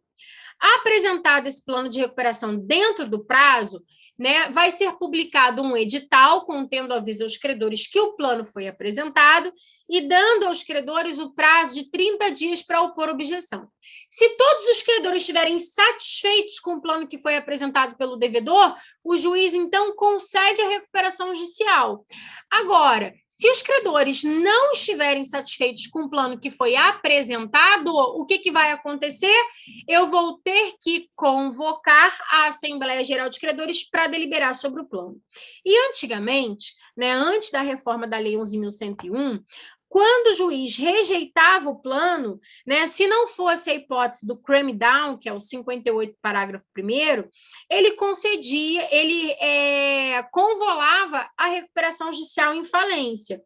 Apresentado esse plano de recuperação dentro do prazo, né, vai ser publicado um edital contendo aviso aos credores que o plano foi apresentado e dando aos credores o prazo de 30 dias para opor objeção. Se todos os credores estiverem satisfeitos com o plano que foi apresentado pelo devedor, o juiz, então, concede a recuperação judicial. Agora, se os credores não estiverem satisfeitos com o plano que foi apresentado, o que vai acontecer? Eu vou ter que convocar a Assembleia Geral de Credores para deliberar sobre o plano. E antigamente, né, antes da reforma da Lei 11.101, quando o juiz rejeitava o plano, né, se não fosse a hipótese do cram down, que é o 58, parágrafo 1º, ele concedia, ele convolava a recuperação judicial em falência.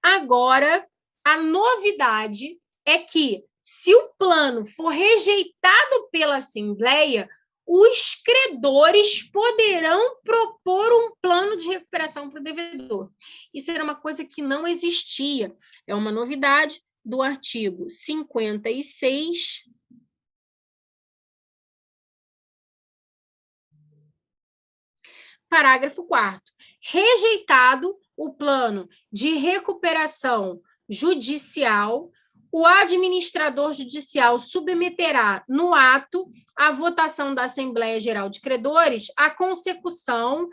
Agora, a novidade é que, se o plano for rejeitado pela Assembleia, os credores poderão propor um plano de recuperação para o devedor. Isso era uma coisa que não existia. É uma novidade do artigo 56, parágrafo 4º. Rejeitado o plano de recuperação judicial, o administrador judicial submeterá no ato à votação da Assembleia Geral de Credores a concessão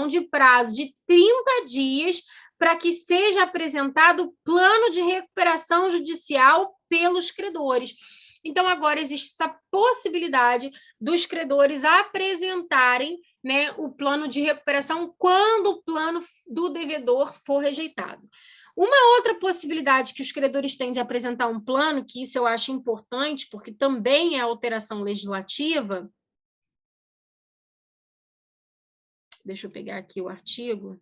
de prazo de 30 dias para que seja apresentado o plano de recuperação judicial pelos credores. Então, agora existe essa possibilidade dos credores apresentarem, né, o plano de recuperação quando o plano do devedor for rejeitado. Uma outra possibilidade que os credores têm de apresentar um plano, que isso eu acho importante, porque também é alteração legislativa. Deixa eu pegar aqui o artigo.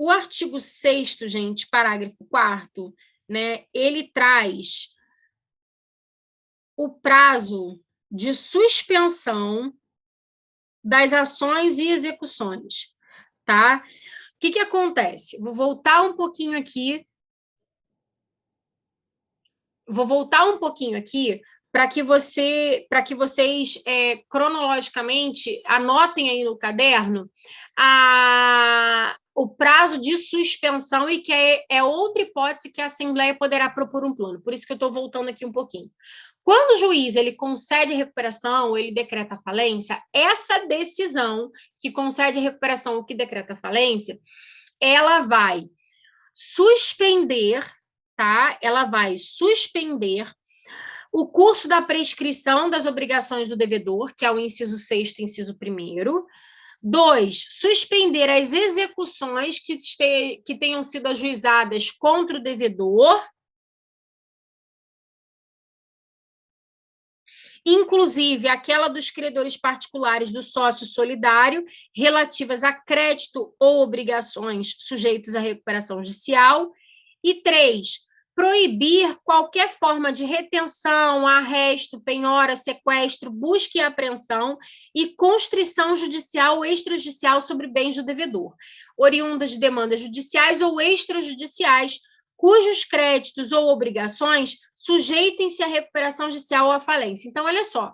O artigo 6º, gente, parágrafo 4º, né, ele traz o prazo de suspensão das ações e execuções, tá? O que acontece? Vou voltar um pouquinho aqui para que vocês cronologicamente anotem aí no caderno o prazo de suspensão e que é outra hipótese que a Assembleia poderá propor um plano. Por isso que eu estou voltando aqui um pouquinho. Quando o juiz ele concede a recuperação ou ele decreta a falência, essa decisão que concede a recuperação ou que decreta a falência, ela vai suspender, tá? Ela vai suspender o curso da prescrição das obrigações do devedor, que é o inciso 6º, inciso 1º. 2, suspender as execuções que tenham sido ajuizadas contra o devedor, inclusive aquela dos credores particulares do sócio solidário, relativas a crédito ou obrigações sujeitos à recuperação judicial. E 3, proibir qualquer forma de retenção, arresto, penhora, sequestro, busca e apreensão e constrição judicial ou extrajudicial sobre bens do devedor, oriundas de demandas judiciais ou extrajudiciais, cujos créditos ou obrigações sujeitem-se à recuperação judicial ou à falência. Então, olha só,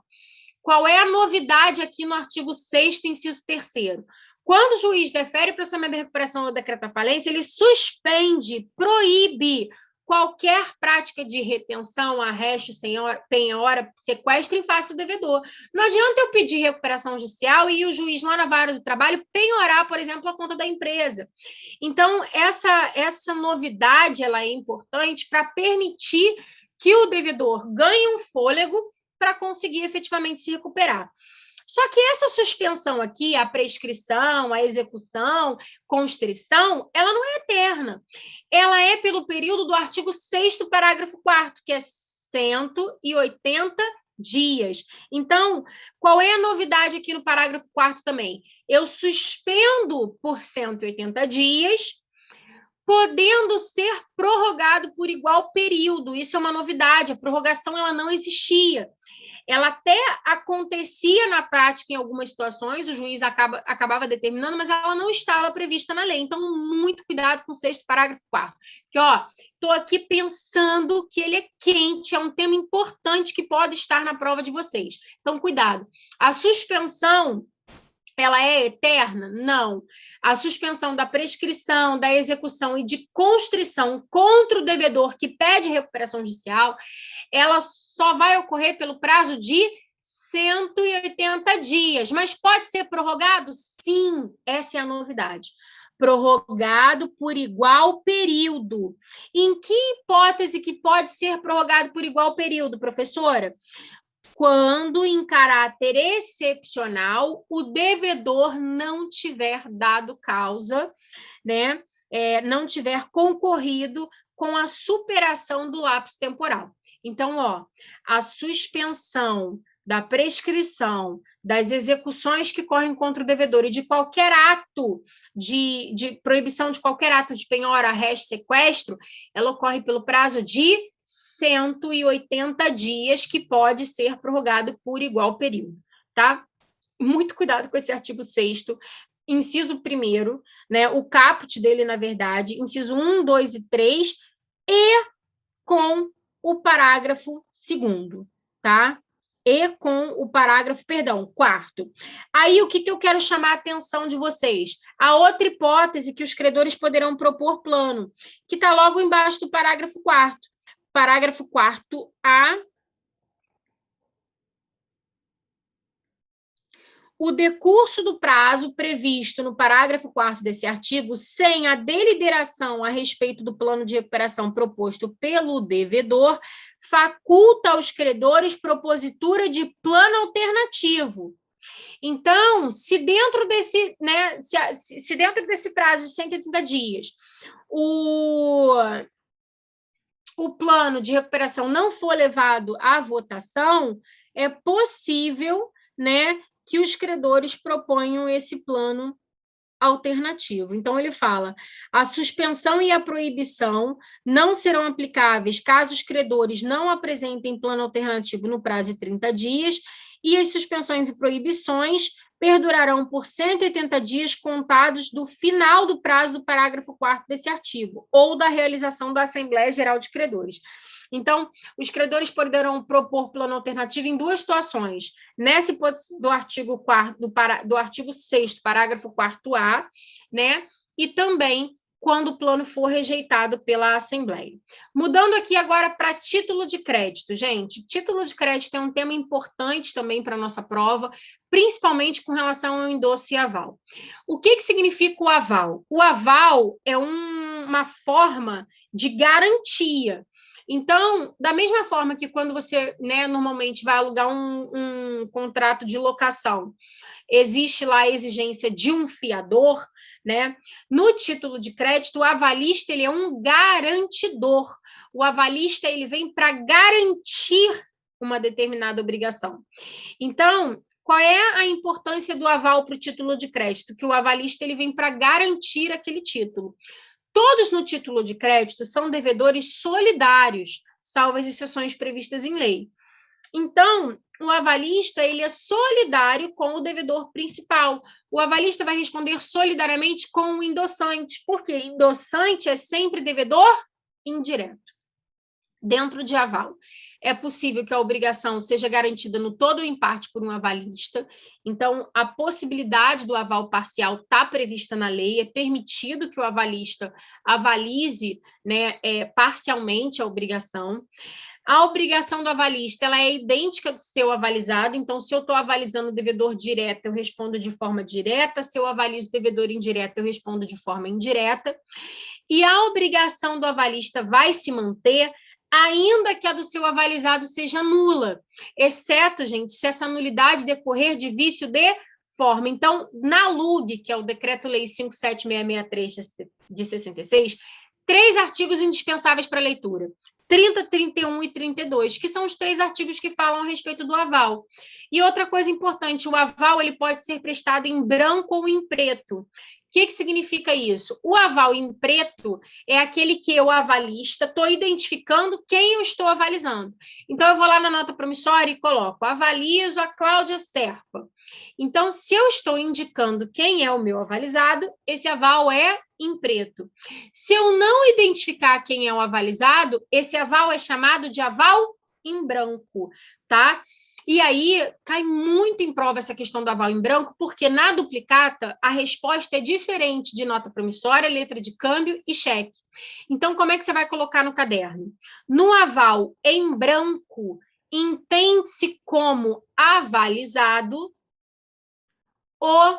qual é a novidade aqui no artigo 6º, inciso 3º? Quando o juiz defere o processamento de recuperação ou decreta falência, ele suspende, proíbe qualquer prática de retenção, arresto, penhora, sequestro em face do devedor. Não adianta eu pedir recuperação judicial e o juiz lá na vara do trabalho penhorar, por exemplo, a conta da empresa. Então, essa novidade ela é importante para permitir que o devedor ganhe um fôlego para conseguir efetivamente se recuperar. Só que essa suspensão aqui, a prescrição, a execução, constrição, ela não é eterna. Ela é pelo período do artigo 6º, parágrafo 4º, que é 180 dias. Então, qual é a novidade aqui no parágrafo 4º também? Eu suspendo por 180 dias, podendo ser prorrogado por igual período. Isso é uma novidade, a prorrogação ela não existia. Ela até acontecia na prática em algumas situações, o juiz acabava determinando, mas ela não estava prevista na lei. Então, muito cuidado com o 6º, parágrafo 4º. Que, estou aqui pensando que ele é quente, é um tema importante que pode estar na prova de vocês. Então, cuidado. A suspensão, ela é eterna? Não. A suspensão da prescrição, da execução e de constrição contra o devedor que pede recuperação judicial, ela só vai ocorrer pelo prazo de 180 dias. Mas pode ser prorrogado? Sim, essa é a novidade. Prorrogado por igual período. Em que hipótese que pode ser prorrogado por igual período, professora? Quando, em caráter excepcional, o devedor não tiver dado causa, né, não tiver concorrido com a superação do lapso temporal. Então, a suspensão da prescrição, das execuções que correm contra o devedor e de qualquer ato de proibição de qualquer ato de penhora, arresto, sequestro, ela ocorre pelo prazo de 180 dias, que pode ser prorrogado por igual período, tá? Muito cuidado com esse artigo 6º, inciso 1º, né? O caput dele, na verdade, inciso 1, 2 e 3, e com o parágrafo 2º, tá? E com o parágrafo, 4º. Aí, o que eu quero chamar a atenção de vocês? A outra hipótese que os credores poderão propor plano, que está logo embaixo do parágrafo 4º. Parágrafo 4º-A. O decurso do prazo previsto no parágrafo 4º desse artigo, sem a deliberação a respeito do plano de recuperação proposto pelo devedor, faculta aos credores propositura de plano alternativo. Então, se dentro desse, né, se dentro desse prazo de 180 dias, o plano de recuperação não for levado à votação, é possível, né, que os credores proponham esse plano alternativo. Então, ele fala: a suspensão e a proibição não serão aplicáveis caso os credores não apresentem plano alternativo no prazo de 30 dias, e as suspensões e proibições perdurarão por 180 dias contados do final do prazo do parágrafo 4º desse artigo, ou da realização da Assembleia Geral de Credores. Então, os credores poderão propor plano alternativo em duas situações. Nessa hipótese do artigo 6º, parágrafo 4º-A, né? E também quando o plano for rejeitado pela Assembleia. Mudando aqui agora para título de crédito, gente. Título de crédito é um tema importante também para a nossa prova, principalmente com relação ao endosso e aval. O que significa o aval? O aval é uma forma de garantia. Então, da mesma forma que quando você, né, normalmente vai alugar um contrato de locação, existe lá a exigência de um fiador, né? No título de crédito, o avalista ele é um garantidor. O avalista ele vem para garantir uma determinada obrigação. Então, qual é a importância do aval para o título de crédito? Que o avalista ele vem para garantir aquele título. Todos no título de crédito são devedores solidários, salvo as exceções previstas em lei. Então, o avalista ele é solidário com o devedor principal. O avalista vai responder solidariamente com o endossante, porque endossante é sempre devedor indireto. Dentro de aval, é possível que a obrigação seja garantida no todo ou em parte por um avalista. Então, a possibilidade do aval parcial está prevista na lei, é permitido que o avalista avalize, né, parcialmente a obrigação. A obrigação do avalista ela é idêntica do seu avalizado, então, se eu estou avalizando o devedor direto, eu respondo de forma direta, se eu avalizo o devedor indireto, eu respondo de forma indireta. E a obrigação do avalista vai se manter, ainda que a do seu avalizado seja nula, exceto, gente, se essa nulidade decorrer de vício de forma. Então, na LUG, que é o Decreto-Lei 57663 de 66, 3 artigos indispensáveis para a leitura: 30, 31 e 32, que são os 3 artigos que falam a respeito do aval. E outra coisa importante, o aval ele pode ser prestado em branco ou em preto. O que significa isso? O aval em preto é aquele que eu, avalista, estou identificando quem eu estou avalizando. Então, eu vou lá na nota promissória e coloco: avalizo a Cláudia Serpa. Então, se eu estou indicando quem é o meu avalizado, esse aval é em preto. Se eu não identificar quem é o avalizado, esse aval é chamado de aval em branco, tá? E aí, cai muito em prova essa questão do aval em branco, porque na duplicata, a resposta é diferente de nota promissória, letra de câmbio e cheque. Então, como é que você vai colocar no caderno? No aval em branco, entende-se como avalizado o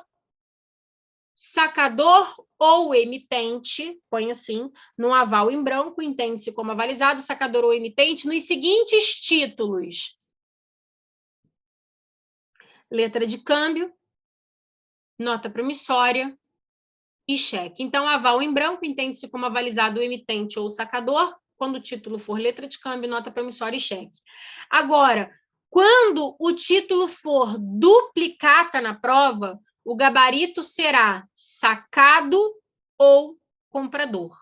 sacador ou emitente, põe assim, no aval em branco, entende-se como avalizado, sacador ou emitente, nos seguintes títulos: letra de câmbio, nota promissória e cheque. Então, aval em branco entende-se como avalizado o emitente ou o sacador, quando o título for letra de câmbio, nota promissória e cheque. Agora, quando o título for duplicata na prova, o gabarito será sacado ou comprador.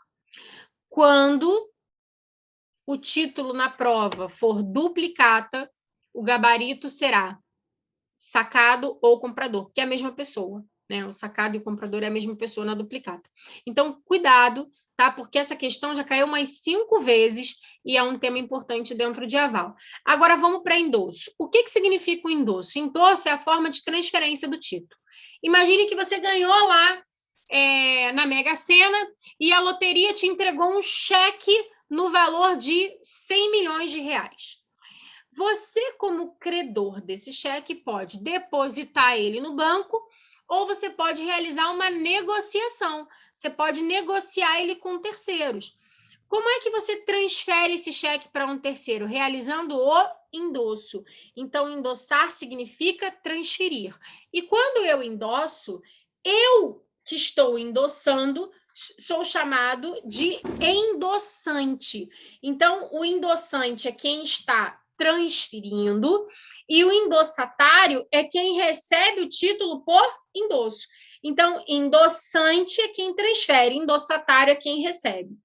Quando o título na prova for duplicata, o gabarito será sacado ou comprador, que é a mesma pessoa, né? O sacado e o comprador é a mesma pessoa na duplicata. Então, cuidado, tá? Porque essa questão já caiu umas 5 vezes e é um tema importante dentro de aval. Agora, vamos para endosso. O que significa o endosso? Endosso é a forma de transferência do título. Imagine que você ganhou lá na Mega Sena e a loteria te entregou um cheque no valor de 100 milhões de reais. Você, como credor desse cheque, pode depositar ele no banco ou você pode realizar uma negociação. Você pode negociar ele com terceiros. Como é que você transfere esse cheque para um terceiro? Realizando o endosso. Então, endossar significa transferir. E quando eu endosso, eu que estou endossando sou chamado de endossante. Então, o endossante é quem está transferindo e o endossatário é quem recebe o título por endosso. Então, endossante é quem transfere, endossatário é quem recebe.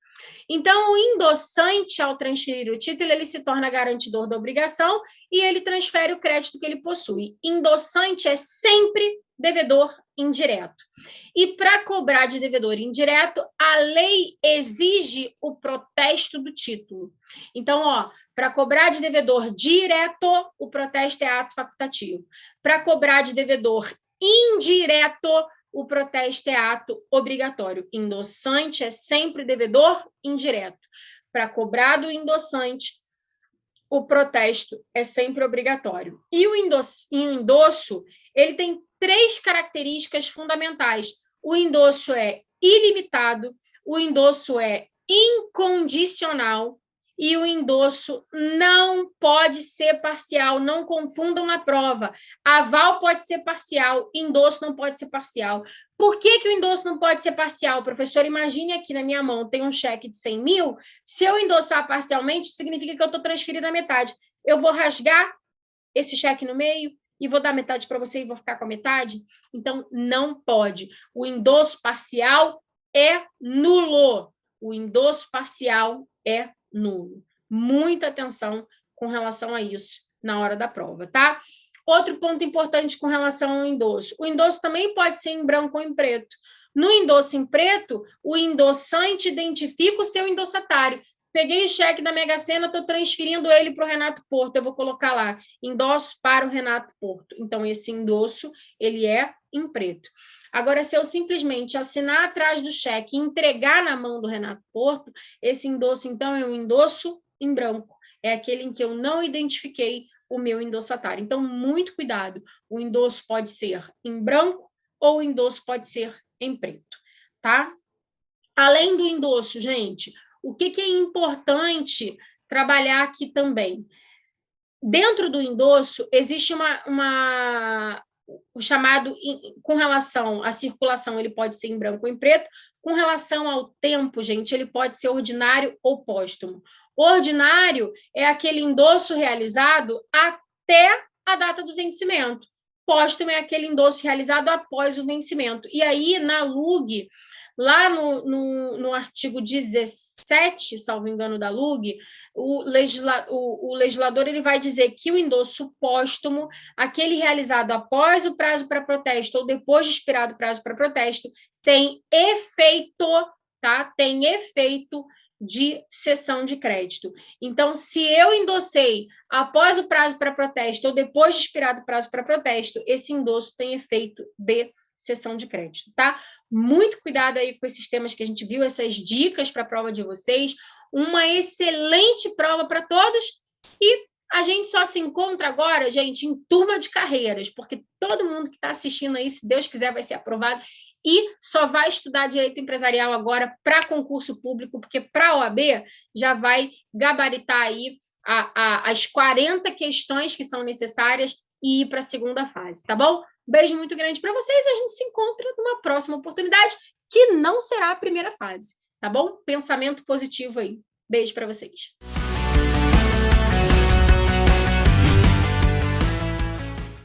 Então, o endossante, ao transferir o título, ele se torna garantidor da obrigação e ele transfere o crédito que ele possui. Endossante é sempre devedor indireto. E para cobrar de devedor indireto, a lei exige o protesto do título. Então, para cobrar de devedor direto, o protesto é ato facultativo. Para cobrar de devedor indireto, o protesto é ato obrigatório. Endossante é sempre devedor indireto. Para cobrar do endossante, o protesto é sempre obrigatório. E o endosso, ele tem 3 características fundamentais. O endosso é ilimitado, o endosso é incondicional e o endosso não pode ser parcial, não confundam na prova. Aval pode ser parcial, endosso não pode ser parcial. Por que o endosso não pode ser parcial? Professor, imagine aqui na minha mão, tem um cheque de 100 mil, se eu endossar parcialmente, significa que eu estou transferindo a metade. Eu vou rasgar esse cheque no meio e vou dar metade para você e vou ficar com a metade? Então, não pode. O endosso parcial é nulo. O endosso parcial é nulo. Muita atenção com relação a isso na hora da prova, tá? Outro ponto importante com relação ao endosso. O endosso também pode ser em branco ou em preto. No endosso em preto, o endossante identifica o seu endossatário. Peguei o cheque da Mega Sena, estou transferindo ele para o Renato Porto. Eu vou colocar lá, endosso para o Renato Porto. Então, esse endosso, ele é em preto. Agora, se eu simplesmente assinar atrás do cheque e entregar na mão do Renato Porto, esse endosso, então, é um endosso em branco. É aquele em que eu não identifiquei o meu endossatário. Então, muito cuidado. O endosso pode ser em branco ou o endosso pode ser em preto, tá? Além do endosso, gente, o que é importante trabalhar aqui também? Dentro do endosso, existe o chamado, com relação à circulação, ele pode ser em branco ou em preto. Com relação ao tempo, gente, ele pode ser ordinário ou póstumo. Ordinário é aquele endosso realizado até a data do vencimento. Póstumo é aquele endosso realizado após o vencimento. E aí, na LUG, lá no artigo 17, salvo engano, da LUG, o legislador ele vai dizer que o endosso póstumo, aquele realizado após o prazo para protesto ou depois de expirado o prazo para protesto, tem efeito, tá? Tem efeito de cessão de crédito. Então, se eu endossei após o prazo para protesto ou depois de expirado o prazo para protesto, esse endosso tem efeito de cessão de crédito, tá? Muito cuidado aí com esses temas que a gente viu, essas dicas para a prova de vocês. Uma excelente prova para todos e a gente só se encontra agora, gente, em turma de carreiras, porque todo mundo que está assistindo aí, se Deus quiser, vai ser aprovado e só vai estudar direito empresarial agora para concurso público, porque para a OAB já vai gabaritar aí as 40 questões que são necessárias e ir para a segunda fase, tá bom? Beijo muito grande para vocês, a gente se encontra numa próxima oportunidade, que não será a primeira fase, tá bom? Pensamento positivo aí. Beijo para vocês.